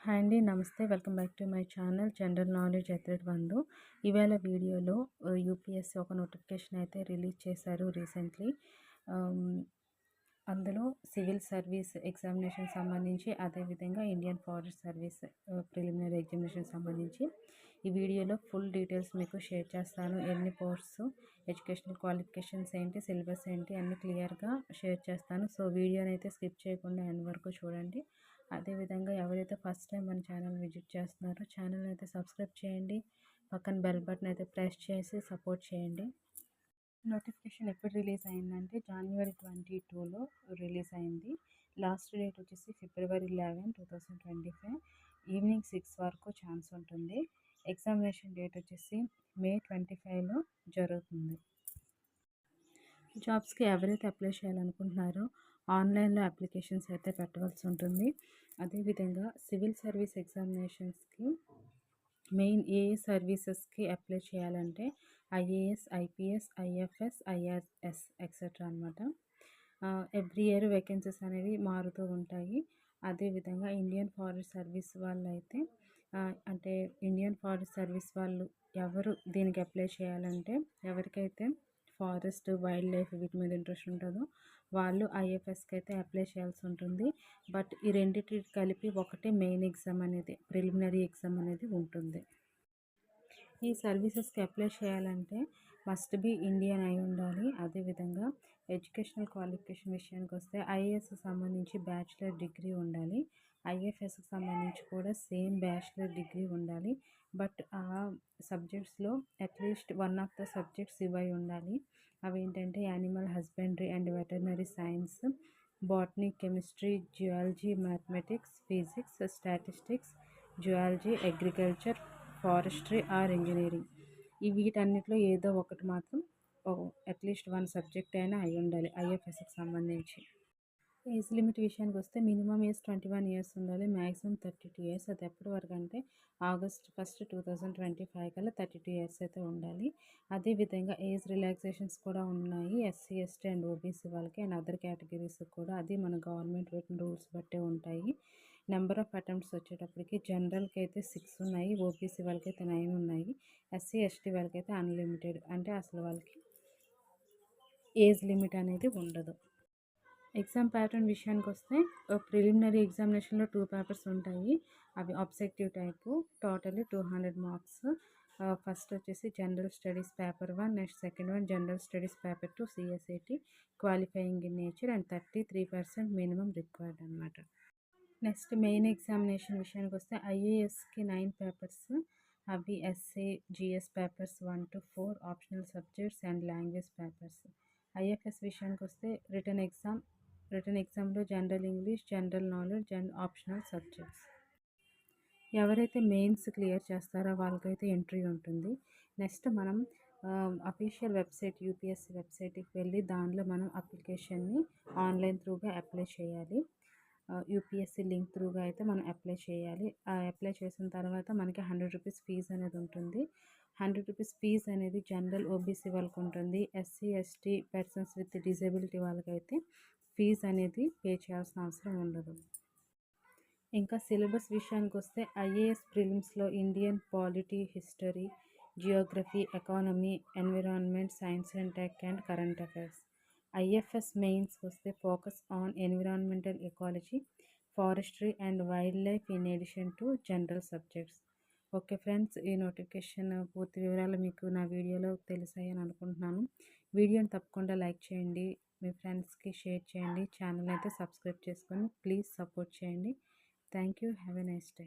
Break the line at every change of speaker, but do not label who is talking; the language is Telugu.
హాయ్ అండి. నమస్తే. Welcome back to my channel general knowledge ఎథ్రెడ్ బంధు. ఇవాళ వీడియోలో యూపీఎస్సీ ఒక నోటిఫికేషన్ అయితే రిలీజ్ చేశారు రీసెంట్లీ. అందులో సివిల్ సర్వీస్ ఎగ్జామినేషన్ సంబంధించి, అదేవిధంగా Indian forest service preliminary examination సంబంధించి ఈ వీడియోలో ఫుల్ డీటెయిల్స్ మీకు షేర్ చేస్తాను. ఎన్ని పోస్ట్స్, ఎడ్యుకేషనల్ క్వాలిఫికేషన్స్ ఏంటి, సిలబస్ ఏంటి అన్నీ క్లియర్గా షేర్ చేస్తాను. సో వీడియోని అయితే స్కిప్ చేయకుండా ఎండ్ వరకు చూడండి. అదేవిధంగా ఎవరైతే ఫస్ట్ టైం మన ఛానల్ విజిట్ చేస్తున్నారో ఛానల్ అయితే సబ్స్క్రైబ్ చేయండి. పక్కన బెల్ బటన్ అయితే ప్రెస్ చేసి సపోర్ట్ చేయండి. నోటిఫికేషన్ ఎప్పుడు రిలీజ్ అయిందంటే January 22లో రిలీజ్ అయింది. లాస్ట్ డేట్ వచ్చేసి February 11, 2025 ఈవినింగ్ 6 వరకు ఛాన్స్ ఉంటుంది. ఎగ్జామినేషన్ డేట్ వచ్చేసి May 25లో జరుగుతుంది. జాబ్స్కి ఎవరైతే అప్లై చేయాలనుకుంటున్నారో ఆన్లైన్లో అప్లికేషన్స్ అయితే పెట్టవలసి ఉంటుంది. అదేవిధంగా సివిల్ సర్వీస్ ఎగ్జామినేషన్స్కి మెయిన్ ఏ సర్వీసెస్కి అప్లై చేయాలంటే IAS, IPS, IFS, IRS etcetera అనమాట. ఎవ్రీ ఇయర్ వేకెన్సీస్ అనేవి మారుతూ ఉంటాయి. అదేవిధంగా ఇండియన్ ఫారెస్ట్ సర్వీస్ వాళ్ళు అయితే అంటే ఇండియన్ ఫారెస్ట్ సర్వీస్ వాళ్ళు ఎవరు దీనికి అప్లై చేయాలంటే ఎవరికైతే ఫారెస్ట్, వైల్డ్ లైఫ్ వీటి మీద ఇంట్రెస్ట్ ఉంటుందో వాళ్ళు ఐఎఫ్ఎస్కి అయితే అప్లై చేయాల్సి ఉంటుంది. బట్ ఈ రెండింటి కలిపి ఒకటే మెయిన్ ఎగ్జామ్ అనేది, ప్రిలిమినరీ ఎగ్జామ్ అనేది ఉంటుంది. ఈ సర్వీసెస్కి అప్లై చేయాలంటే మస్ట్ బి ఇండియన్ అయి ఉండాలి. అదేవిధంగా ఎడ్యుకేషనల్ క్వాలిఫికేషన్ విషయానికి వస్తే ఐఏఎస్కి సంబంధించి బ్యాచిలర్ డిగ్రీ ఉండాలి. ఐఎఫ్ఎస్కి సంబంధించి కూడా సేమ్ బ్యాచిలర్ డిగ్రీ ఉండాలి. బట్ ఆ సబ్జెక్ట్స్లో at least one of the subjects ఇవి ఉండాలి. అవి ఏంటంటే animal husbandry and veterinary science, botany, chemistry, geology, mathematics, physics, statistics, zoology, agriculture, forestry or engineering. ఈ వీటన్నిటిలో ఏదో ఒకటి మాత్రం అట్లీస్ట్ వన్ సబ్జెక్ట్ అయినా అయి ఉండాలి ఐఎఫ్ఎస్కి సంబంధించి. ఏజ్ లిమిట్ విషయానికి వస్తే మినిమం ఏజ్ 21 ఇయర్స్ ఉండాలి, మ్యాక్సిమం 32 ఇయర్స్. అది ఎప్పటి వరకు అంటే August 1, 2025 కల్లా 32 ఇయర్స్ అయితే ఉండాలి. అదేవిధంగా ఏజ్ రిలాక్సేషన్స్ కూడా ఉన్నాయి ఎస్సీ, ఎస్టీ అండ్ ఓబీసీ వాళ్ళకి అండ్ అదర్ కేటగిరీస్కి కూడా. అది మన గవర్నమెంట్ పెట్టిన రూల్స్ బట్టే ఉంటాయి. నెంబర్ ఆఫ్ అటెంప్ట్స్ వచ్చేటప్పటికి జనరల్కి అయితే 6 ఉన్నాయి, ఓబీసీ వాళ్ళకి అయితే 9 ఉన్నాయి, ఎస్సీ, ఎస్టీ వాళ్ళకి అయితే అన్లిమిటెడ్, అంటే అసలు వాళ్ళకి ఏజ్ లిమిట్ అనేది ఉండదు. ఎగ్జామ్ ప్యాటర్న్ విషయానికి వస్తే ప్రిలిమినరీ ఎగ్జామినేషన్లో 2 పేపర్స్ ఉంటాయి. అవి objective type. Totally 200 marks. First వచ్చేసి general studies paper 1, next second one general studies paper 2 CSAT qualifying in nature and 33% minimum required అనమాట. నెక్స్ట్ మెయిన్ ఎగ్జామినేషన్ విషయానికి వస్తే ఐఏఎస్కి 9 పేపర్స్. అవి SA, GS papers 1 to 4, optional subjects and language papers. IFS విషయానికి వస్తే రిటన్ ఎగ్జామ్లో general English, general knowledge and optional subjects. ఎవరైతే మెయిన్స్ క్లియర్ చేస్తారో వాళ్ళకైతే ఎంట్రీ ఉంటుంది. నెక్స్ట్ మనం అఫీషియల్ వెబ్సైట్ యూపీఎస్సీ వెబ్సైట్కి వెళ్ళి దానిలో మనం అప్లికేషన్ని ఆన్లైన్ త్రూగా అప్లై చేయాలి. యూపీఎస్సీ లింక్ త్రూగా అయితే మనం అప్లై చేయాలి. అప్లై చేసిన తర్వాత మనకి 100 రూపీస్ ఫీజు అనేది ఉంటుంది. 100 రూపీస్ ఫీజు అనేది జనరల్ ఓబీసీ వాళ్ళకు ఉంటుంది. SC, ST, persons with disability వాళ్ళకైతే ఫీజు అనేది పే చేయాల్సిన అవసరం ఉండదు. ఇంకా సిలబస్ విషయానికి వస్తే ఐఏఎస్ ప్రిలిమ్స్లో Indian polity, history, geography, economy, environment, science and tech and current affairs. IFS మెయిన్స్కి వస్తే focus on environmental ecology, forestry and wildlife in addition to general subjects. Okay friends, ఈ నోటిఫికేషన్ పూర్తి వివరాలు మీకు నా వీడియోలో తెలిసాయని అనుకుంటున్నాను. వీడియోని తప్పకుండా లైక్ చేయండి, మీ ఫ్రెండ్స్కి షేర్ చేయండి, ఛానల్ అయితే సబ్స్క్రైబ్ చేసుకొని ప్లీజ్ సపోర్ట్ చేయండి. Thank you. Have a nice day.